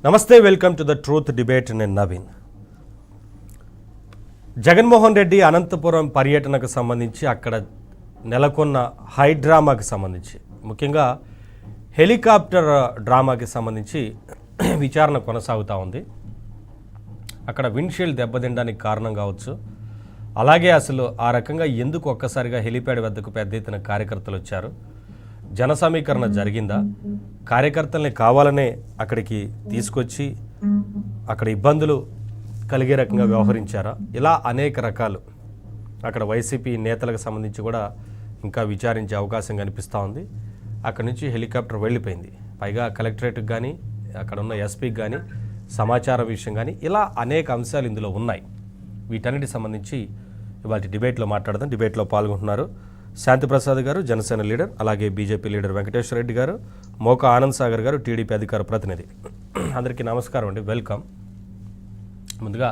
నమస్తే, welcome to the truth debate. నేను నవీన్. జగన్మోహన్ రెడ్డి అనంతపురం పర్యటనకు సంబంధించి అక్కడ నెలకొన్న హై డ్రామాకి సంబంధించి, ముఖ్యంగా హెలికాప్టర్ డ్రామాకి సంబంధించి విచారణ కొనసాగుతూ ఉంది. అక్కడ విండ్షీల్డ్ దెబ్బతినడానికి కారణం కావచ్చు, అలాగే అసలు ఆ రకంగా ఎందుకు ఒక్కసారిగా హెలిప్యాడ్ వద్దకు పెద్ద ఎత్తున కార్యకర్తలు వచ్చారు, జన సమీకరణ జరిగిందా, కార్యకర్తల్ని కావాలనే అక్కడికి తీసుకొచ్చి అక్కడ ఇబ్బందులు కలిగే రకంగా వ్యవహరించారా, ఇలా అనేక రకాలు అక్కడ వైసీపీ నేతలకు సంబంధించి కూడా ఇంకా విచారించే అవకాశం కనిపిస్తూ ఉంది. అక్కడి నుంచి హెలికాప్టర్ వెళ్ళిపోయింది. పైగా కలెక్టరేట్కి కానీ అక్కడ ఉన్న ఎస్పీకి కానీ సమాచారం విషయం కానీ ఇలా అనేక అంశాలు ఇందులో ఉన్నాయి. వీటన్నిటికి సంబంధించి ఇవాళ డిబేట్లో మాట్లాడదాం. డిబేట్లో పాల్గొంటున్నారు శాంతిప్రసాద్ గారు, జనసేన లీడర్, అలాగే బీజేపీ లీడర్ వెంకటేశ్వర రెడ్డి గారు, మోకా ఆనంద్ సాగర్ గారు, టీడీపీ అధికార ప్రతినిధి. అందరికీ నమస్కారం అండి, వెల్కమ్. ముందుగా